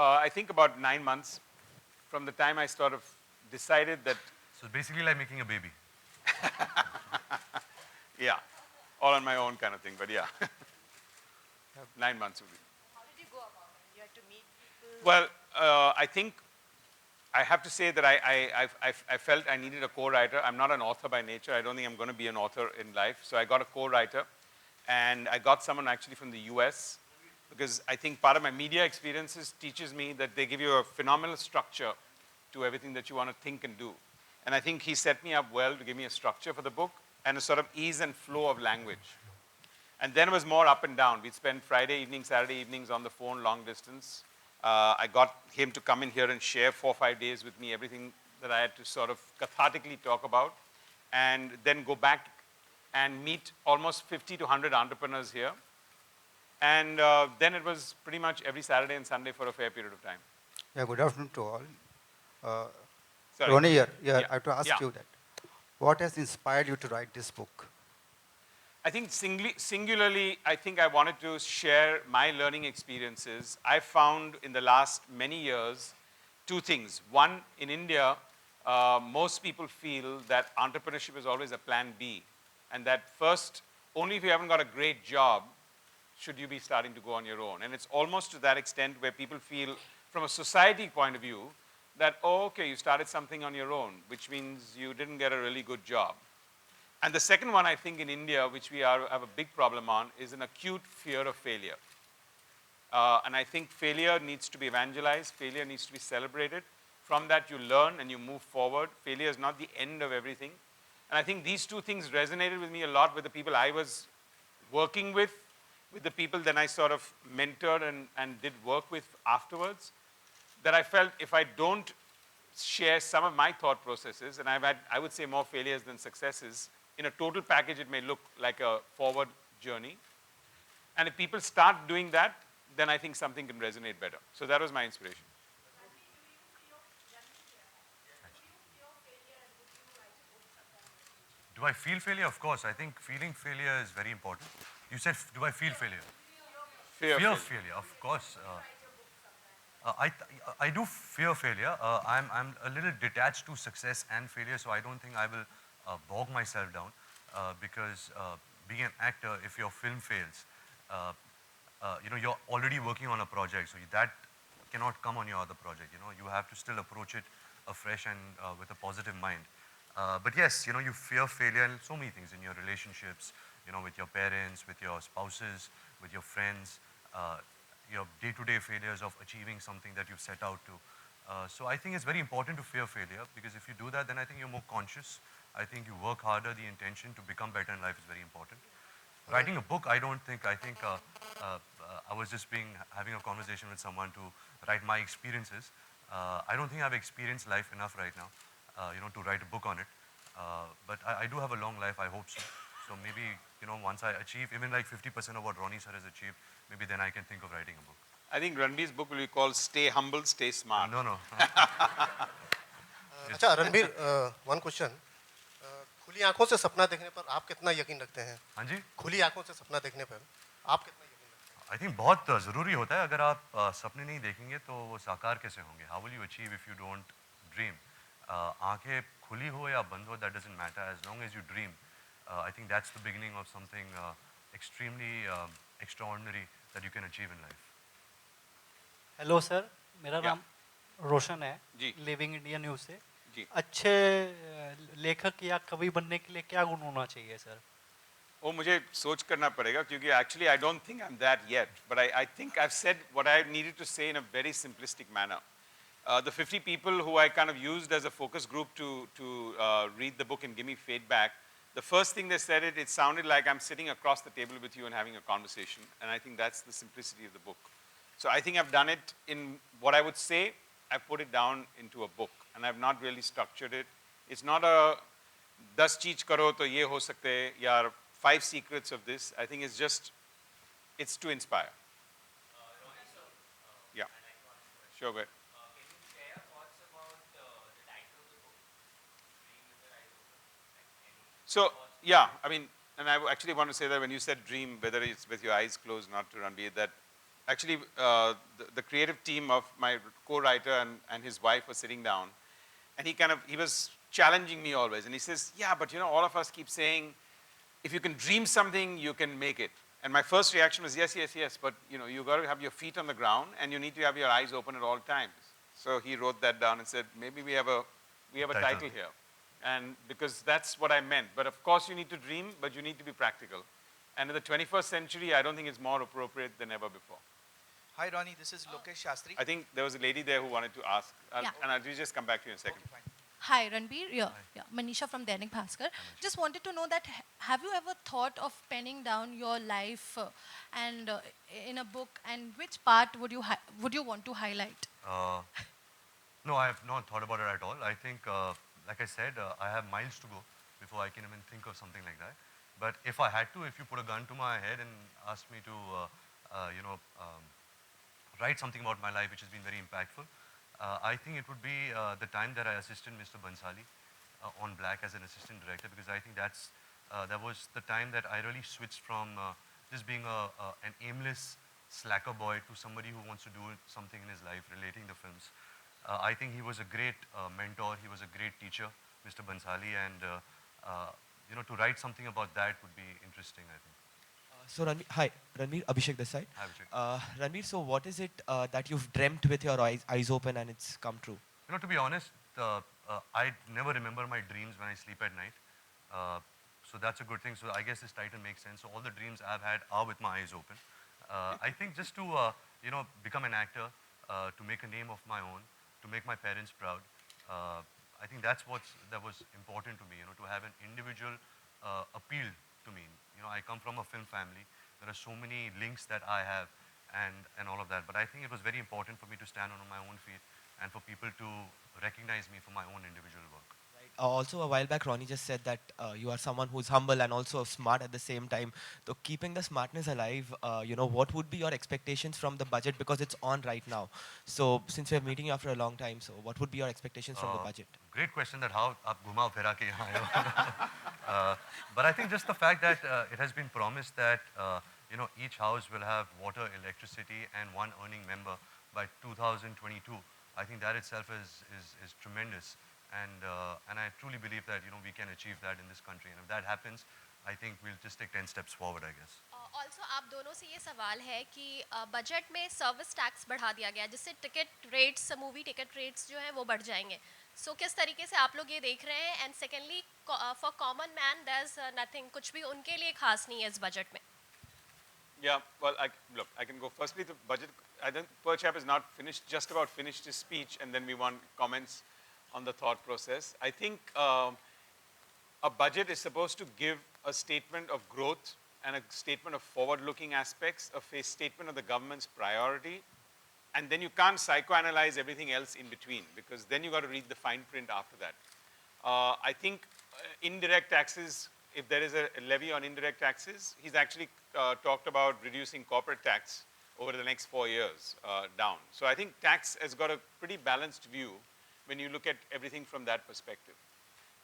I think about 9 months from the time I sort of decided that. So basically like making a baby. Yeah, all on my own kind of thing, but yeah. 9 months would be. How did you go about it? You had to meet people? Well, I think I have to say that I felt I needed a co-writer. I'm not an author by nature. I don't think I'm going to be an author in life. So I got a co-writer, and I got someone actually from the US, because I think part of my media experiences teaches me that they give you a phenomenal structure to everything that you want to think and do. And I think he set me up well to give me a structure for the book and a sort of ease and flow of language. And then it was more up and down. We'd spend Friday evenings, Saturday evenings on the phone, long distance. I got him to come in here and share 4 or 5 days with me, everything that I had to sort of cathartically talk about, and then go back and meet almost 50 to 100 entrepreneurs here. And then it was pretty much every Saturday and Sunday for a fair period of time. Yeah, good afternoon to all. Sorry. Ronnie here. Yeah. I have to ask Yeah. you that. What has inspired you to write this book? I think singularly, I think I wanted to share my learning experiences. I found in the last many years 2 things. One, in India, most people feel that entrepreneurship is always a plan B, and that first, only if you haven't got a great job, should you be starting to go on your own. And it's almost to that extent where people feel, from a society point of view, that, oh, okay, you started something on your own, which means you didn't get a really good job. And the second one, I think, in India, which we have a big problem on, is an acute fear of failure. And I think failure needs to be evangelized. Failure needs to be celebrated. From that, you learn and you move forward. Failure is not the end of everything. And I think these 2 things resonated with me a lot with the people I was working with the people that I sort of mentored and did work with afterwards, that I felt if I don't share some of my thought processes, and I've had, I would say, more failures than successes, in a total package it may look like a forward journey. And if people start doing that, then I think something can resonate better. So that was my inspiration. Do I feel failure? Of course. I think feeling failure is very important. You said, do I feel failure? Fear Fear of of failure, of course. I do fear failure. I'm a little detached to success and failure, so I don't think I will bog myself down because being an actor, if your film fails, you're already working on a project, so that cannot come on your other project. You have to still approach it afresh and with a positive mind. But yes, you fear failure in so many things, in your relationships, with your parents, with your spouses, with your friends, your day-to-day failures of achieving something that you've set out to. So I think it's very important to fear failure, because if you do that, then I think you're more conscious. I think you work harder. The intention to become better in life is very important. Writing a book, I think I was just having a conversation with someone to write my experiences. I don't think I've experienced life enough right now, to write a book on it. But I do have a long life, I hope so. So maybe, once I achieve even like 50% of what Ronnie sir has achieved, maybe then I can think of writing a book. I think Ranbir's book will be called Stay Humble, Stay Smart. No. अच्छा Ranbir, one question. खुली आंखों से सपना देखने पर आप कितना यकीन रखते हैं? हाँ जी? खुली आंखों से सपना देखने पर आप कितना यकीन रखते हैं? I think बहुत ज़रूरी होता है. अगर आप सपने नहीं देखेंगे तो वो साकार कैसे होंगे? How will you achieve if you don't dream? आंखें खुली हो या बंद हो, that doesn't matter. As long as you dream, I think that's the beginning of something extremely extraordinary that you can achieve in life. Hello sir, मेरा नाम रोशन है, जी। Living India news से। जी। अच्छे लेखक या कवि बनने के लिए क्या गुण होना चाहिए सर? वो मुझे सोच करना पड़ेगा, क्योंकि actually I don't think I'm that yet, but I think I've said what I needed to say in a very simplistic manner. The 50 people who I kind of used as a focus group to read the book and give me feedback, the first thing they said, it sounded like I'm sitting across the table with you and having a conversation, and I think that's the simplicity of the book. So I think I've done it in what I would say, I've put it down into a book, and I've not really structured it. It's not a 10 cheez karo to ye ho sakte, ya 5 secrets of this. I think it's just, it's to inspire. Yeah. Sure, go ahead. Can you share your thoughts about the title of the book? Dream with your eyes open. So, yeah, I mean, and I actually want to say that when you said dream, whether it's with your eyes closed, not to Ranbir, that actually, the creative team of my co-writer and his wife were sitting down, and he was challenging me always, and he says, yeah, but you know, all of us keep saying, if you can dream something, you can make it. And my first reaction was, yes, yes, yes, but you know, you got to have your feet on the ground, and you need to have your eyes open at all times. So he wrote that down and said, maybe we have a title here. And because that's what I meant. But of course you need to dream, but you need to be practical. And in the 21st century, I don't think it's more appropriate than ever before. Hi Ronnie, this is Lokesh Shastri. I think there was a lady there who wanted to ask. Yeah. And I'll just come back to you in a second. Okay, fine. Hi, Ranbir. Yeah, Manisha from Dainik Bhaskar. Just wanted to know that have you ever thought of penning down your life and in a book, and which part would you want to highlight? No, I have not thought about it at all. I think, like I said, I have miles to go before I can even think of something like that. But if I had to, if you put a gun to my head and asked me to, write something about my life which has been very impactful, I think it would be the time that I assisted Mr. Bansali on Black as an assistant director, because I think that was the time that I really switched from just being an aimless slacker boy to somebody who wants to do something in his life relating the films. I think he was a great mentor, he was a great teacher, Mr. Bansali, and to write something about that would be interesting, I think. So hi, Ranbir, Abhishek this side. Hi, Abhishek. Ranbir, so what is it that you've dreamt with your eyes open and it's come true? To be honest, I never remember my dreams when I sleep at night. So that's a good thing. So I guess this title makes sense. So all the dreams I've had are with my eyes open. I think just to, become an actor, to make a name of my own, to make my parents proud. I think that was important to me, to have an individual appeal to me. I come from a film family. There are so many links that I have and all of that. But I think it was very important for me to stand on my own feet and for people to recognize me for my own individual work. Right. Also, a while back, Ronnie just said that you are someone who's humble and also smart at the same time. So keeping the smartness alive, what would be your expectations from the budget, because it's on right now? So since we're meeting you after a long time, so what would be your expectations from the budget? Great question, that how aap ghuma phira ke yahan aaye ho. But I think just the fact that it has been promised that each house will have water, electricity, and one earning member by 2022. I think that itself is tremendous, and I truly believe that we can achieve that in this country. And if that happens, I think we'll just take 10 steps forward, I guess. Also आप दोनों से ये सवाल है कि budget में service tax बढ़ा दिया गया, जिससे ticket rates, movie ticket rates जो हैं वो बढ़ जाएंगे. सो किस तरीके से आप लोग ये देख रहे हैं? And secondly, for common man there is nothing, कुछ भी उनके लिए खास नहीं है इस बजट में. Yeah, well, I can go. Firstly, the budget, I think Perchap is not finished, just about finished his speech, and then we want comments on the thought process. I think a budget is supposed to give a statement of growth and a statement of forward-looking aspects, a statement of the government's priority, and then you can't psychoanalyze everything else in between, because then you got to read the fine print after that. I think indirect taxes, if there is a levy on indirect taxes, he's actually talked about reducing corporate tax over the next 4 years down. So I think tax has got a pretty balanced view when you look at everything from that perspective.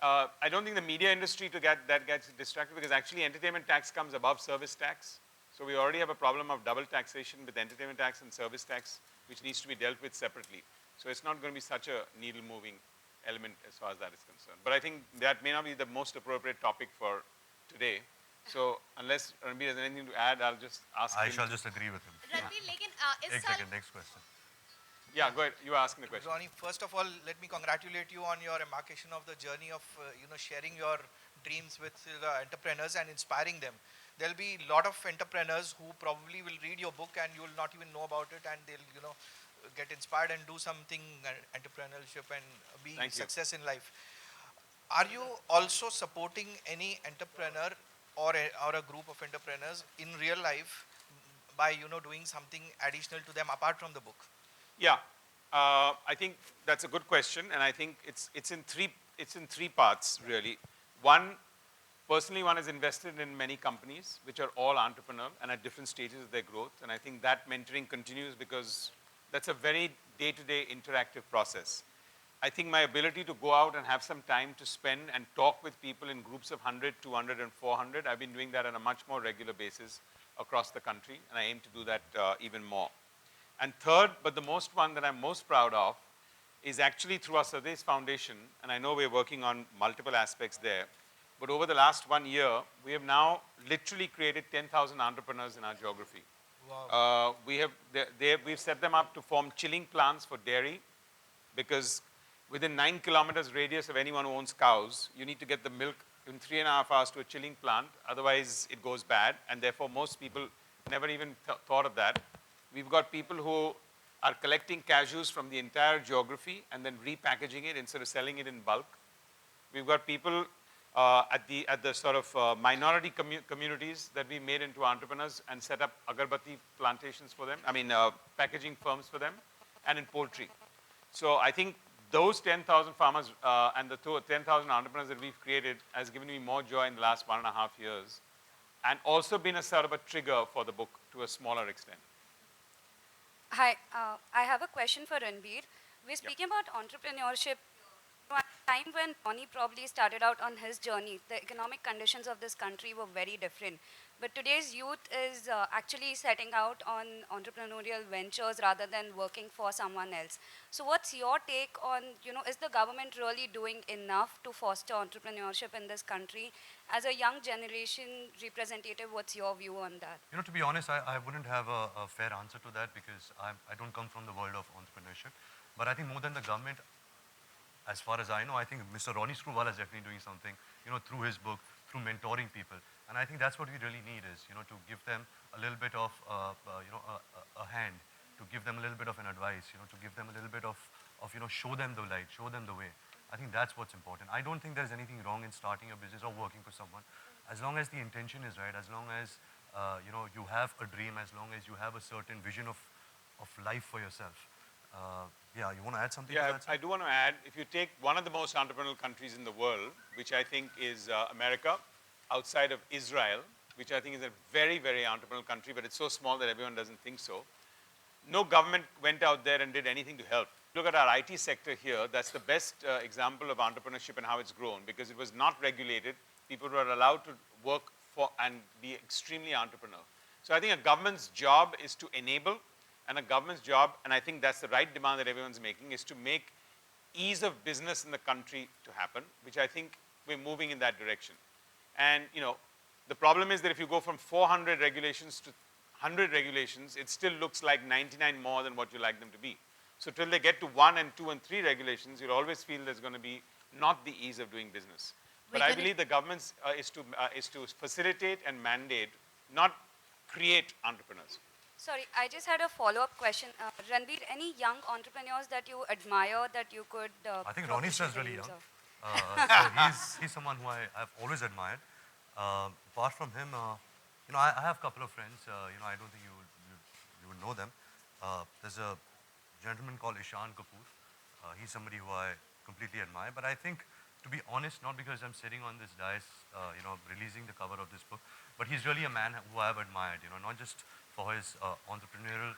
I don't think the media industry gets distracted, because actually entertainment tax comes above service tax. So we already have a problem of double taxation with entertainment tax and service tax, which needs to be dealt with separately. So it's not going to be such a needle-moving element as far as that is concerned. But I think that may not be the most appropriate topic for today. So unless Ranbir has anything to add, I'll just ask him. I shall just agree with him. Ranbir, लेकिन इस One साल second, next question. Yeah, go ahead. You were asking the question. Ronnie, first of all, let me congratulate you on your embarkation of the journey of sharing your dreams with the entrepreneurs and inspiring them. There'll be a lot of entrepreneurs who probably will read your book and you will not even know about it, and they'll get inspired and do something entrepreneurship and be success in life. Are you also supporting any entrepreneur or a group of entrepreneurs in real life by doing something additional to them apart from the book? Yeah, I think that's a good question, and I think it's in three parts really. One, personally, one is invested in many companies which are all entrepreneurial and at different stages of their growth, and I think that mentoring continues because that's a very day-to-day interactive process. I think my ability to go out and have some time to spend and talk with people in groups of 100, 200, and 400, I've been doing that on a much more regular basis across the country, and I aim to do that even more. And third, but the most one that I'm most proud of, is actually through our Swadesh Foundation, and I know we're working on multiple aspects there, but over the last 1 year, we have now literally created 10,000 entrepreneurs in our geography. Wow. We've set them up to form chilling plants for dairy, because within 9 kilometers radius of anyone who owns cows, you need to get the milk in 3.5 hours to a chilling plant, otherwise it goes bad, and therefore most people never even thought of that. We've got people who are collecting cashews from the entire geography and then repackaging it instead of selling it in bulk. We've got people at the sort of minority communities that we made into entrepreneurs and set up agarbatti plantations for them, packaging firms for them, and in poultry. So I think those 10,000 farmers and the 10,000 entrepreneurs that we've created has given me more joy in the last 1.5 years, and also been a sort of a trigger for the book to a smaller extent. Hi, I have a question for Ranbir. We're speaking about entrepreneurship. At a time when Ronnie probably started out on his journey, the economic conditions of this country were very different. But today's youth is actually setting out on entrepreneurial ventures rather than working for someone else. So what's your take on, is the government really doing enough to foster entrepreneurship in this country? As a young generation representative, what's your view on that? To be honest, I wouldn't have a fair answer to that, because I don't come from the world of entrepreneurship. But I think more than the government, as far as I know, I think Mr. Ronnie Screwvala is definitely doing something, through his book, through mentoring people. And I think that's what we really need is, to give them a little bit of, a hand, to give them a little bit of an advice, to give them a little bit of, show them the light, show them the way. I think that's what's important. I don't think there's anything wrong in starting a business or working for someone, as long as the intention is right, as long as, you have a dream, as long as you have a certain vision of life for yourself. Yeah, you want to add something to that? I do want to add, if you take one of the most entrepreneurial countries in the world, which I think is America, outside of Israel, which I think is a very, very entrepreneurial country, but it's so small that everyone doesn't think so. No government went out there and did anything to help. Look at our IT sector here, that's the best example of entrepreneurship and how it's grown, because it was not regulated. People were allowed to work for and be extremely entrepreneurial. So I think a government's job is to enable, and a government's job, and I think that's the right demand that everyone's making, is to make ease of business in the country to happen, which I think we're moving in that direction. And the problem is that if you go from 400 regulations to 100 regulations, it still looks like 99 more than what you like them to be. So till they get to 1 and 2 and 3 regulations, you'll always feel there's going to be not the ease of doing business. But I believe the government is to facilitate and mandate, not create entrepreneurs. Sorry, I just had a follow-up question. Ranbir, any young entrepreneurs that you admire that you could... I think Ronnie is really young. So he's someone who I've always admired. Apart from him, I have a couple of friends. I don't think you would know them. There's a gentleman called Kapoor. He's somebody who I completely admire. But I think, to be honest, not because I'm sitting on this dais, releasing the cover of this book, but he's really a man who I've admired. Not just for his entrepreneurial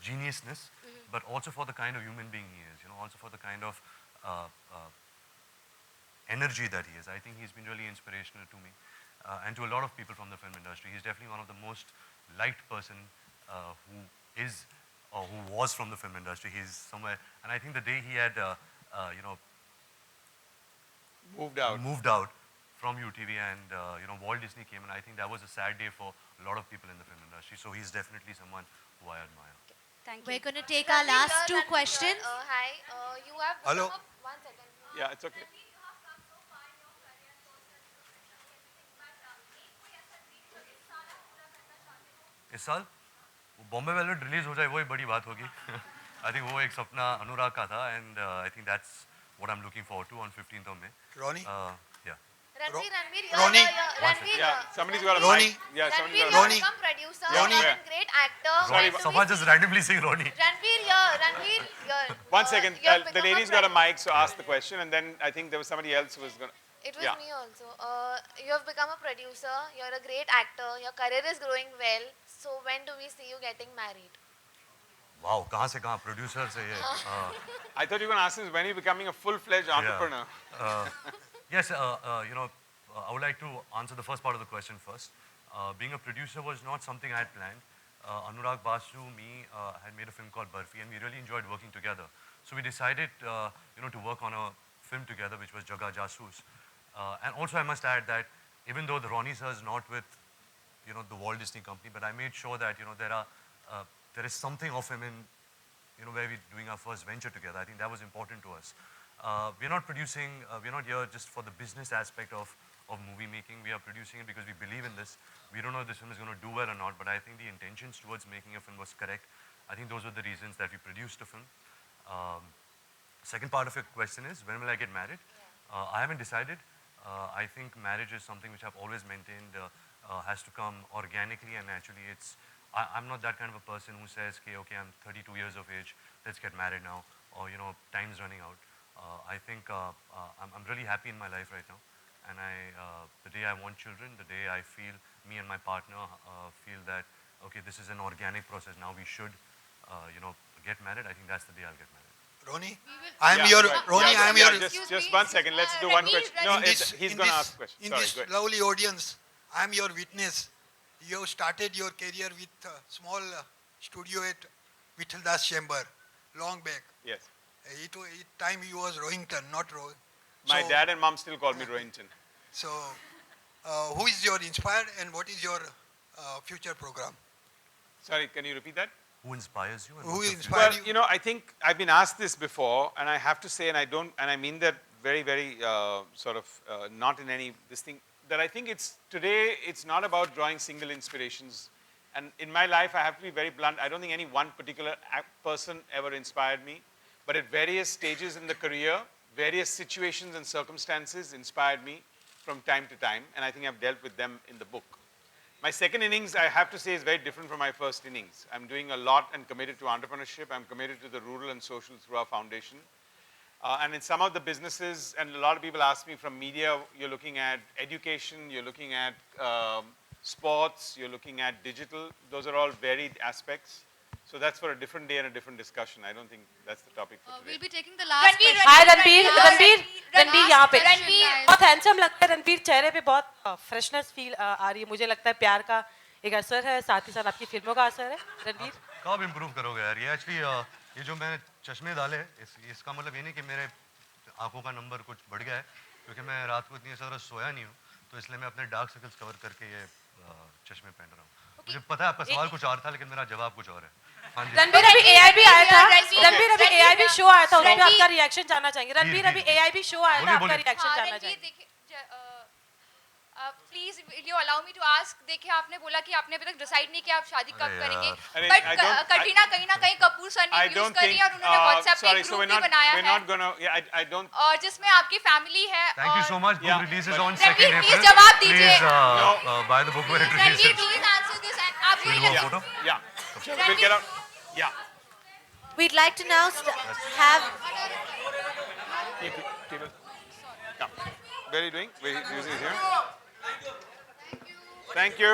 geniusness, but also for the kind of human being he is, also for the kind of energy that he is. I think he's been really inspirational to me and to a lot of people from the film industry. He's definitely one of the most liked person who is or who was from the film industry. He's somewhere, and I think the day he had, moved out from UTV and Walt Disney came, and I think that was a sad day for a lot of people in the film industry. So he's definitely someone who I admire. Thank you. We're going to take our last two questions. Hi, you have Hello. 1 second. Yeah, it's okay. इस साल Bombay velvet release हो जाए वही बड़ी बात होगी. I think वो एक सपना अनुराग का था, and I think that's what I'm looking forward to on 15th of May. Ronnie? Yeah. Ranbir, Ronnie? Yeah, somebody's got a Ronnie? mic. Yeah, somebody's Ranbir, got a Ronnie? you have become producer, Ronnie? you are a great actor. Sorry, When do Someone we just see- randomly saying Ronnie. Ranbir, here. One second, you have the become lady's got a mic, so ask the question, and then I think there was somebody else who was going to... It was Yeah. me also. You have become a producer, you're a great actor, your career is growing well. So when do we see you getting married? Wow, कहाँ से कहाँ producer से ये. I thought you were going to ask us when you're becoming a full-fledged entrepreneur. Yes, I would like to answer the first part of the question first. Being a producer was not something I had planned. Anurag Basu, me, had made a film called Barfi, and we really enjoyed working together. So we decided, to work on a film together, which was Jaga Jasoos. And also, I must add that even though the Ronnie sir is not with, the Walt Disney Company, but I made sure that, there is something of him in, where we're doing our first venture together. I think that was important to us. We're not producing, we're not here just for the business aspect of movie making. We are producing it because we believe in this. We don't know if this film is going to do well or not, but I think the intentions towards making a film was correct. I think those were the reasons that we produced a film. Second part of your question is, when will I get married? I haven't decided. I think marriage is something which I've always maintained has to come organically and naturally. I'm not that kind of a person who says, okay, I'm 32 years of age, let's get married now, or, time's running out. I think I'm really happy in my life right now. And the day I want children, the day I feel me and my partner feel that, okay, this is an organic process, now we should, get married, I think that's the day I'll get married. Ronnie, Ronnie, I'm your. Just 1 second. Let's do one question. No, he's going to ask a question. In Sorry, this lovely audience, I'm your witness. You have started your career with a small studio at Vithaldas Chamber, long back. Yes. Time you was Rohington, not Rohington. My dad and mom still call me Rohington. So, who is your inspired and what is your future program? Sorry, can you repeat that? Who inspires you? Who inspires you? I think I've been asked this before, and I have to say, and I mean that very, very not in any this thing, that I think today it's not about drawing single inspirations. And in my life, I have to be very blunt. I don't think any one particular person ever inspired me, but at various stages in the career, various situations and circumstances inspired me from time to time, and I think I've dealt with them in the book. My second innings, I have to say, is very different from my first innings. I'm doing a lot and committed to entrepreneurship. I'm committed to the rural and social through our foundation. And in some of the businesses, and a lot of people ask me from media, you're looking at education, you're looking at sports, you're looking at digital. Those are all varied aspects. So that's for a different day and a different discussion. I don't think that's the topic for today. We'll be taking the last question. हाय रणबीर यहाँ पे बहुत handsome लगता है रणबीर चेहरे पे बहुत freshness feel आ रही है मुझे लगता है प्यार का एक असर है साथ ही साथ आपकी फिल्मों का असर है रणबीर कब इम्प्रूव करोगे यार ये एक्चुअली ये जो मैंने चश्मे डाले इसका मतलब ये नहीं कि मेरे आंखों का नंबर कुछ बढ़ गया है क्योंकि मैं रात को इतनी ज़्यादा सोया नहीं हूँ तो इसलिए मैं अपने डार्क सर्कल्स कवर करके ये चश्मे पहन रहा हूँ मुझे पता है आपका सवाल कुछ और था लेकिन मेरा जवाब कुछ और है रणबीर अभी एआईबी आया था रणबीर अभी एआईबी शो आया था उसमें आपका रिएक्शन जानना चाहेंगे रणबीर अभी एआईबी शो आया था आपका रिएक्शन जानना चाहेंगे please you allow me to ask देखिए आपने बोला कि आपने अभी तक डिसाइड नहीं किया आप शादी कब करेंगे बट कटरीना कहीं ना कहीं कपूर सर ने यूज करी है और उन्होंने व्हाट्सएप पे ग्रुप भी बनाया है और जिसमें आपकी फैमिली है thank you so much book releases on 2nd April please जवाब दीजिए by the book where it releases please answer this आप फोटो या we'll get out. Yeah. We'd like to now have Where are you doing? Where are you here? Thank you.